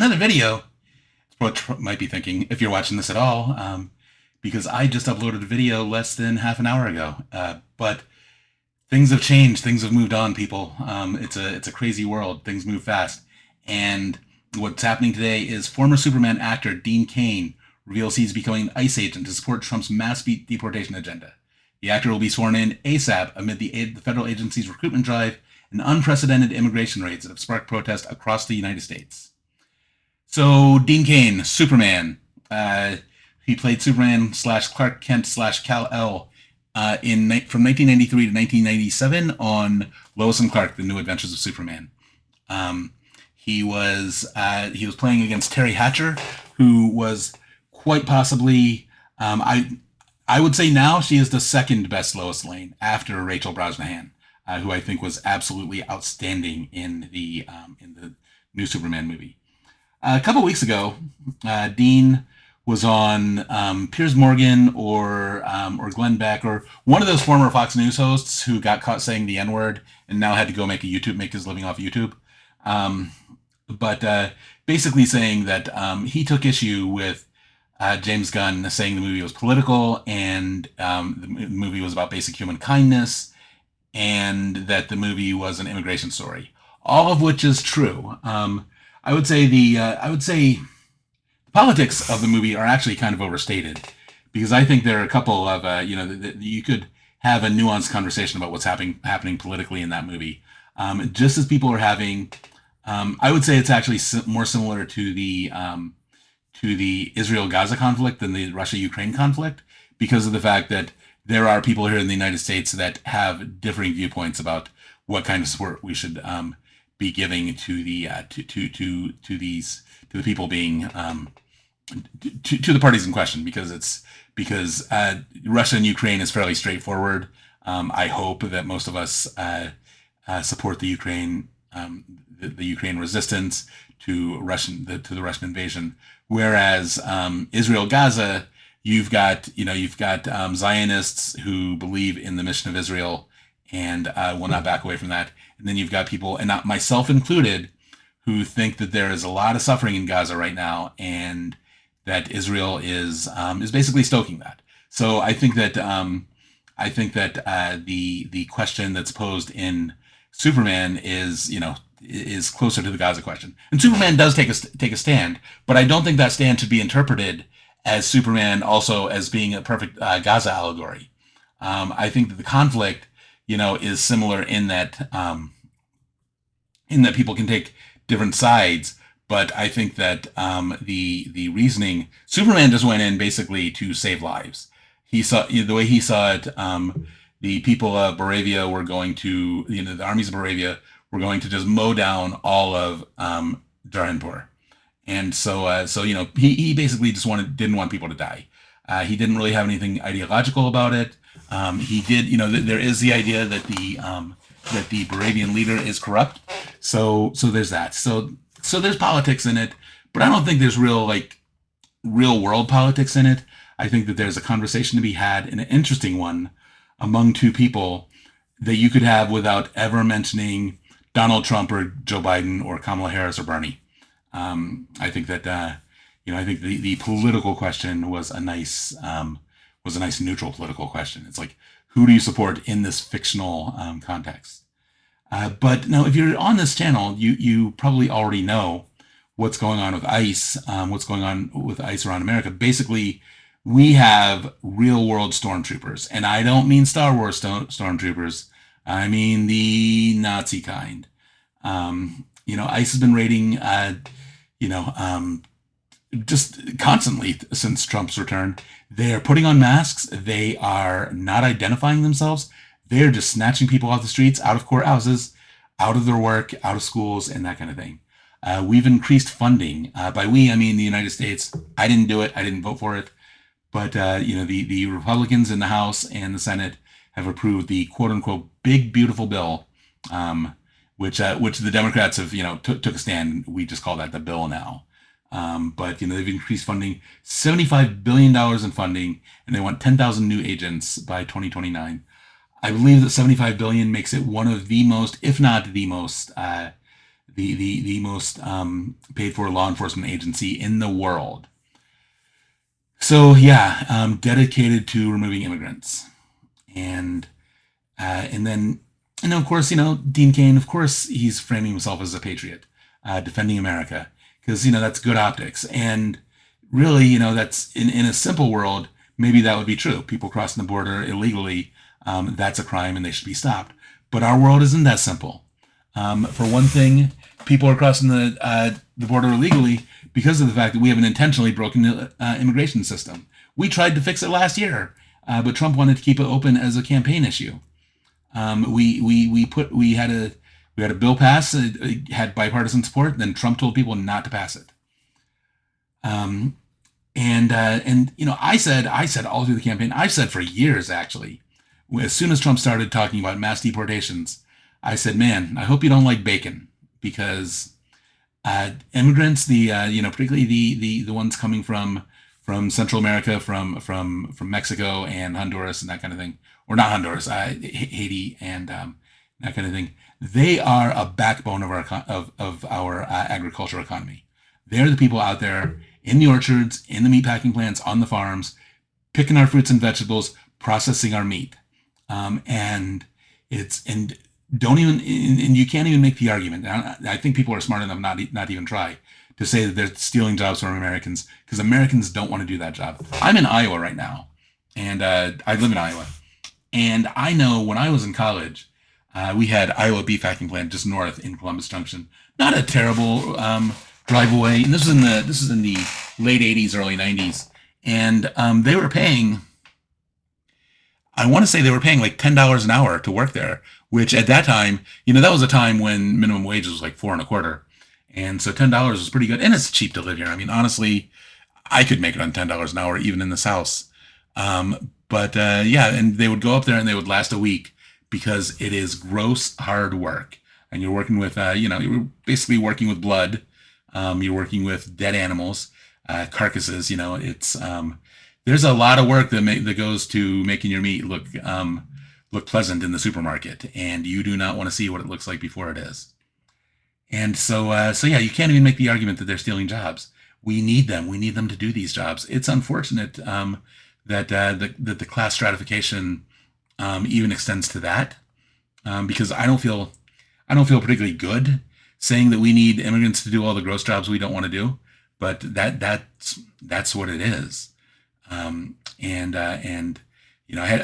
another video. It's what you might be thinking if you're watching this at all, because I just uploaded a video less than half an hour ago. But things have changed. Things have moved on, people. It's a crazy world. Things move fast. And what's happening today is former Superman actor Dean Cain reveals he's becoming an ICE agent to support Trump's mass deportation agenda. The actor will be sworn in ASAP amid the federal agency's recruitment drive and unprecedented immigration raids that have sparked protests across the United States. So, Dean Cain, Superman. He played Superman slash Clark Kent slash Kal-El from 1993 to 1997 on Lois and Clark: The New Adventures of Superman. He was playing against Terry Hatcher, who was quite possibly, I would say now she is the second best Lois Lane after Rachel Brosnahan, who I think was absolutely outstanding in the new Superman movie. A couple weeks ago, Dean was on Piers Morgan or Glenn Beck or one of those former Fox News hosts who got caught saying the N-word and now had to go make his living off YouTube. But basically saying that he took issue with James Gunn saying the movie was political and the movie was about basic human kindness and that the movie was an immigration story. All of which is true. I would say the politics of the movie are actually kind of overstated, because I think there are a couple of you could have a nuanced conversation about what's happening politically in that movie. Just as people are having, I would say it's actually more similar to the Israel-Gaza conflict than the Russia-Ukraine conflict, because of the fact that there are people here in the United States that have differing viewpoints about what kind of support we should be giving to the people being to the parties in question, because Russia and Ukraine is fairly straightforward. I hope that most of us support the Ukraine resistance to the Russian invasion. Whereas Israel-Gaza, you've got Zionists who believe in the mission of Israel and will not back away from that. And then you've got people, and not myself included, who think that there is a lot of suffering in Gaza right now, and that Israel is basically stoking that. So I think that the question that's posed in Superman is closer to the Gaza question. And Superman does take a stand, but I don't think that stand should be interpreted as Superman also as being a perfect Gaza allegory. I think that the conflict, is similar in that people can take different sides, but I think that the reasoning, Superman just went in basically to save lives. He saw the way he saw it. The people of Moravia were going to, the armies of Moravia were going to just mow down all of Jahanpur. And so he basically just didn't want people to die. He didn't really have anything ideological about it. He did, there is the idea that the Moravian leader is corrupt. So there's that. So there's politics in it, but I don't think there's real world politics in it. I think that there's a conversation to be had, and an interesting one, among two people that you could have without ever mentioning Donald Trump or Joe Biden or Kamala Harris or Bernie. I think that I think the political question was a nice neutral political question. It's like, who do you support in this fictional context? But now, if you're on this channel, you probably already know what's going on with ICE, around America. Basically, we have real world stormtroopers, and I don't mean Star Wars stormtroopers. I mean the Nazi kind. ICE has been raiding, just constantly since Trump's return. They are putting on masks. They are not identifying themselves. They're just snatching people off the streets, out of courthouses, out of their work, out of schools, and that kind of thing. We've increased funding. By we, I mean the United States. I didn't do it. I didn't vote for it. But, the Republicans in the House and the Senate have approved the quote-unquote big, beautiful bill, which the Democrats have, took a stand. We just call that the bill now. But they've increased funding, $75 billion in funding, and they want 10,000 new agents by 2029. I believe that $75 billion makes it one of the most, if not the most, the most paid for law enforcement agency in the world. So yeah, dedicated to removing immigrants, and and then and of course Dean Cain. Of course, he's framing himself as a patriot, defending America, because that's good optics. And really, that's in a simple world, maybe that would be true. People crossing the border illegally, that's a crime and they should be stopped. But our world isn't that simple. For one thing, people are crossing the border illegally because of the fact that we have an intentionally broken immigration system. We tried to fix it last year, but Trump wanted to keep it open as a campaign issue. We had a bill pass. It had bipartisan support. Then Trump told people not to pass it. I said all through the campaign. I've said for years actually. As soon as Trump started talking about mass deportations, I said, "Man, I hope you don't like bacon, because immigrants, particularly the ones coming from Central America, from Mexico and Honduras and that kind of thing, or not Honduras, Haiti and that kind of thing. They are a backbone of our agricultural economy. They're the people out there in the orchards, in the meatpacking plants, on the farms, picking our fruits and vegetables, processing our meat, and don't even and you can't even make the argument. I think people are smart enough not even try to say that they're stealing jobs from Americans, because Americans don't want to do that job. I'm in Iowa right now, and I live in Iowa, and I know when I was in college, we had Iowa beef packing plant just north in Columbus Junction. Not a terrible drive away, and this is in the late '80s, early '90s, and they were paying. I want to say they were paying like $10 an hour to work there, which at that time, that was a time when minimum wage was like 4 and a quarter. And so $10 was pretty good. And it's cheap to live here. I mean, honestly, I could make it on $10 an hour, even in this house. Yeah, and they would go up there and they would last a week, because it is gross hard work. And you're working with, you're basically working with blood. You're working with dead animals, carcasses. There's a lot of work that goes to making your meat look pleasant in the supermarket, and you do not want to see what it looks like before it is. And so yeah, you can't even make the argument that they're stealing jobs. We need them. We need them to do these jobs. It's unfortunate that the class stratification even extends to that, because I don't feel particularly good saying that we need immigrants to do all the gross jobs we don't want to do, but that's what it is. I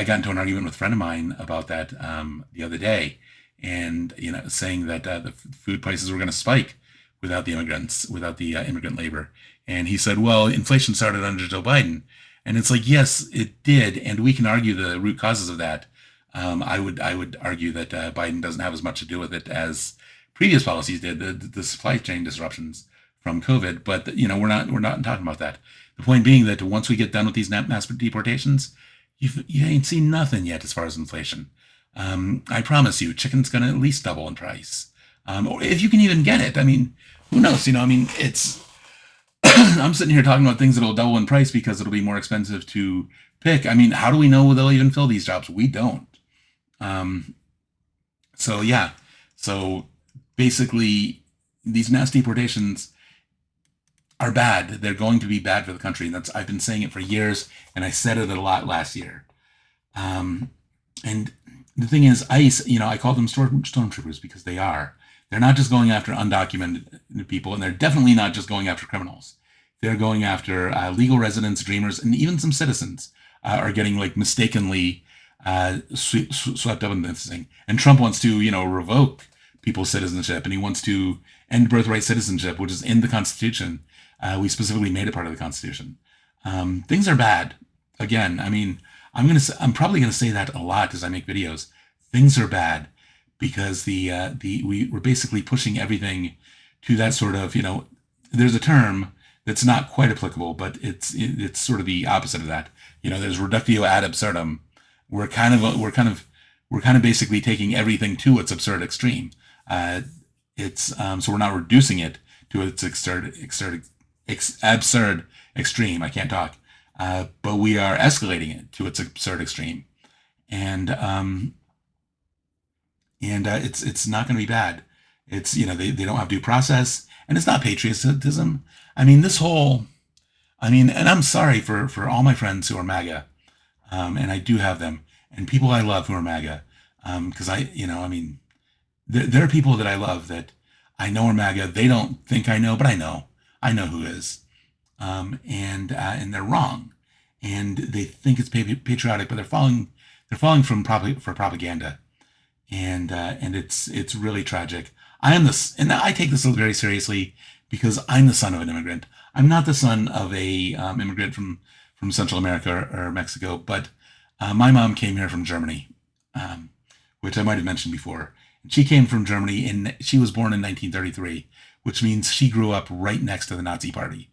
got into an argument with a friend of mine about that the other day, and saying that the food prices were going to spike without the immigrant labor. And he said, "Well, inflation started under Joe Biden," and it's like, yes, it did, and we can argue the root causes of that. I would argue that Biden doesn't have as much to do with it as previous policies did, the supply chain disruptions from COVID. But we're not talking about that. The point being that once we get done with these mass deportations, you ain't seen nothing yet as far as inflation. I promise you, chicken's going to at least double in price. Or if you can even get it. I mean, who knows? It's I'm sitting here talking about things that'll double in price because it'll be more expensive to pick. I mean, how do we know they'll even fill these jobs? We don't. So yeah. So basically, these mass deportations are bad. They're going to be bad for the country. And I've been saying it for years, and I said it a lot last year. And the thing is, ICE, I call them stormtroopers because they are. They're not just going after undocumented people, and they're definitely not just going after criminals. They're going after legal residents, dreamers, and even some citizens are getting mistakenly swept up in this thing. And Trump wants to, revoke people's citizenship, and he wants to end birthright citizenship, which is in the Constitution. We specifically made it part of the Constitution. Things are bad. Again, I mean, I'm probably gonna say that a lot as I make videos. Things are bad because we're basically pushing everything to that sort of, there's a term that's not quite applicable, but it's sort of the opposite of that. There's reductio ad absurdum. We're kind of basically taking everything to its absurd extreme. So we're not reducing it to its absurd extreme. I can't talk. But we are escalating it to its absurd extreme, and it's not going to be bad. It's, they don't have due process, and it's not patriotism. I mean, and I'm sorry for all my friends who are MAGA, and I do have them, and people I love who are MAGA, because there are people that I love that I know are MAGA. They don't think I know, but I know who is, and they're wrong, and they think it's patriotic, but they're falling for propaganda, and it's really tragic. And I take this very seriously because I'm the son of an immigrant. I'm not the son of a immigrant from Central America or Mexico, but my mom came here from Germany, which I might have mentioned before. And she came from Germany, and she was born in 1933, which means she grew up right next to the Nazi Party.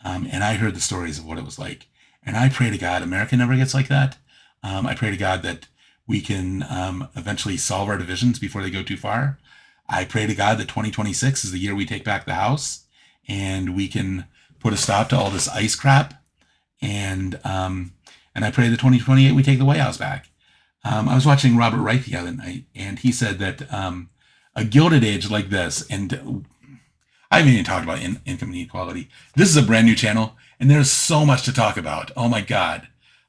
And I heard the stories of what it was like. And I pray to God America never gets like that. I pray to God that we can eventually solve our divisions before they go too far. I pray to God that 2026 is the year we take back the House and we can put a stop to all this ICE crap. And I pray that 2028 we take the White House back. I was watching Robert Wright the other night, and he said that a gilded age like this, and I haven't even talked about income inequality. This is a brand new channel, and there's so much to talk about. Oh my God.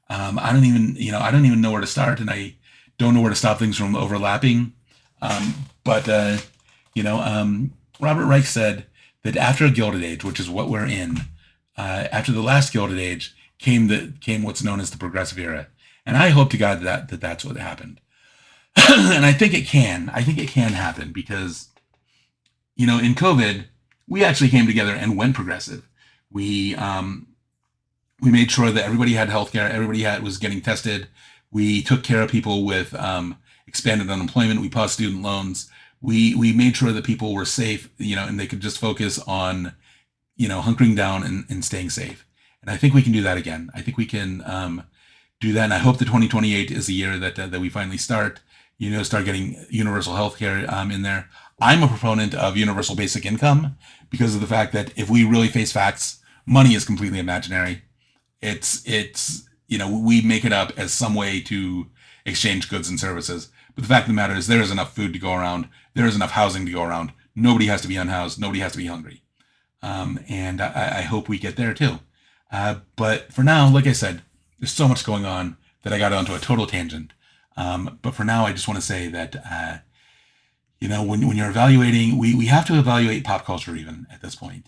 I don't even know where to start, and I don't know where to stop things from overlapping. But Robert Reich said that after a Gilded Age, which is what we're in, after the last Gilded Age came what's known as the Progressive Era, and I hope to God that's what happened. And I think it can. I think it can happen because, in COVID, we actually came together and went progressive. We made sure that everybody had healthcare, was getting tested. We took care of people with expanded unemployment. We paused student loans. We made sure that people were safe, and they could just focus on, hunkering down and staying safe. And I think we can do that again. I think we can do that. And I hope that 2028 is the year that we finally start getting universal healthcare in there. I'm a proponent of universal basic income because of the fact that if we really face facts, money is completely imaginary. It's we make it up as some way to exchange goods and services. But the fact of the matter is there is enough food to go around. There is enough housing to go around. Nobody has to be unhoused. Nobody has to be hungry. And I hope we get there too. But for now, like I said, there's so much going on that I got onto a total tangent. But for now, I just want to say that, when you're evaluating, we have to evaluate pop culture even at this point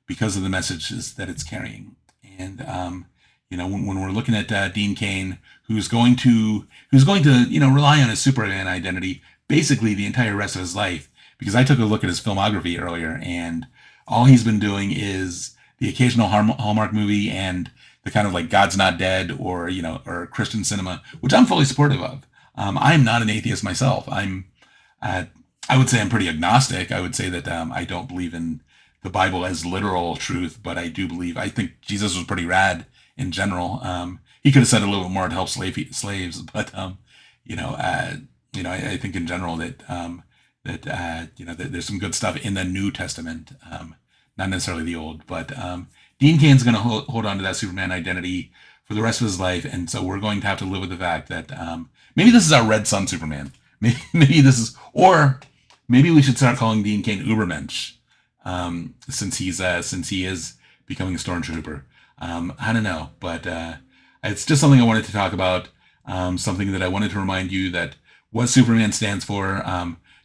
because of the messages that it's carrying. And, when we're looking at Dean Cain, who's going to rely on his Superman identity basically the entire rest of his life, because I took a look at his filmography earlier, and all he's been doing is the occasional Hallmark movie and the kind of like God's Not Dead or Christian cinema, which I'm fully supportive of. I'm not an atheist myself. I would say I'm pretty agnostic. I would say that I don't believe in the Bible as literal truth, but I think Jesus was pretty rad in general. He could have said a little bit more to help slaves, but I think in general that there's some good stuff in the New Testament, not necessarily the Old. But Dean Cain's going to hold on to that Superman identity for the rest of his life, and so we're going to have to live with the fact that maybe this is our Red Sun Superman. Maybe this is, or maybe we should start calling Dean Cain Ubermensch, since he is becoming a Stormtrooper. I don't know, but it's just something I wanted to talk about. Something that I wanted to remind you that what Superman stands for: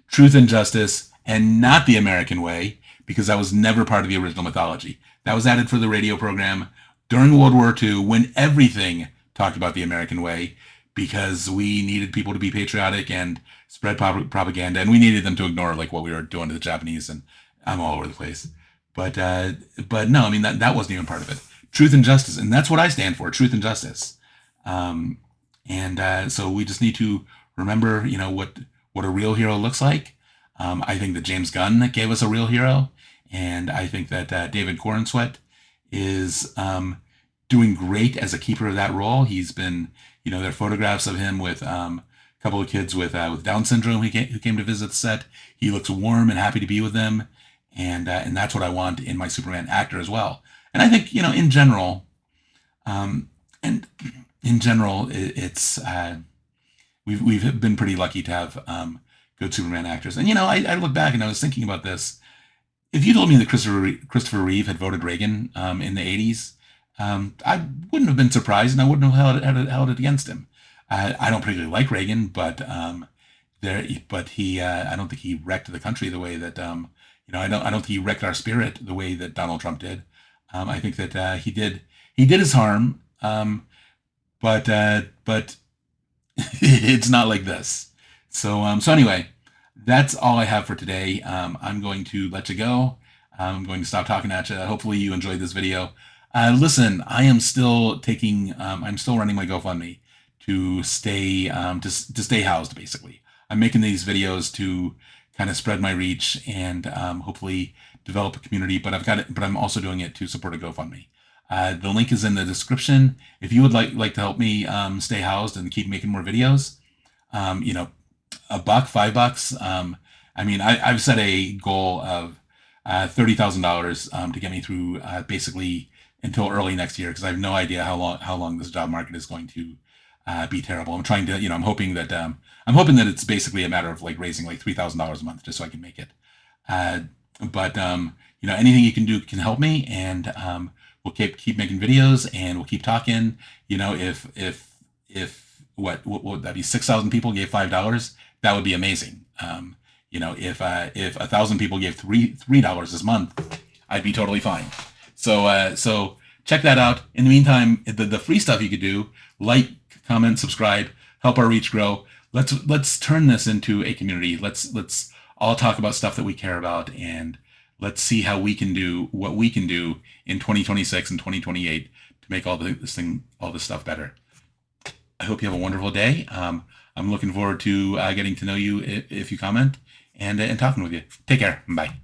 truth and justice, and not the American way, because that was never part of the original mythology. That was added for the radio program during World War II, when everything talked about the American way, because we needed people to be patriotic and spread propaganda, and we needed them to ignore like what we were doing to the Japanese. And I'm all over the place, but no, I mean that wasn't even part of it. Truth and justice, and that's what I stand for: truth and justice. So we just need to remember, what a real hero looks like. I think that James Gunn gave us a real hero, and I think that David Corenswet is doing great as a keeper of that role. He's been, there are photographs of him with a couple of kids with Down syndrome who came to visit the set. He looks warm and happy to be with them, and that's what I want in my Superman actor as well. And I think in general, it's we've been pretty lucky to have good Superman actors. And I look back and I was thinking about this. If you told me that Christopher Reeve had voted Reagan in the '80s, I wouldn't have been surprised, and I wouldn't have held it against him. I don't particularly like Reagan, but he I don't think he wrecked the country the way that I don't think he wrecked our spirit the way that Donald Trump did. I think that he did his harm, but it's not like this. So anyway, that's all I have for today. I'm going to let you go. I'm going to stop talking at you. Hopefully you enjoyed this video. Listen, I'm still running my GoFundMe to stay housed. Basically, I'm making these videos to kind of spread my reach and hopefully develop a community. But I'm also doing it to support a GoFundMe. The link is in the description. If you would like to help me stay housed and keep making more videos, $1, $5. I've set a goal of $30,000 to get me through basically until early next year, because I have no idea how long this job market is going to be terrible. I'm trying to, I'm hoping that it's basically a matter of like raising like $3,000 a month just so I can make it. But anything you can do can help me, and we'll keep making videos, and we'll keep talking. If what would that be? 6,000 people gave $5, that would be amazing. If 1,000 people gave $3 this month, I'd be totally fine. So check that out. In the meantime, the free stuff you could do: like, comment, subscribe, help our reach grow. Let's turn this into a community. Let's all talk about stuff that we care about, and let's see how we can do what we can do in 2026 and 2028 to make all this stuff better. I hope you have a wonderful day. I'm looking forward to getting to know you if you comment, and talking with you. Take care. Bye.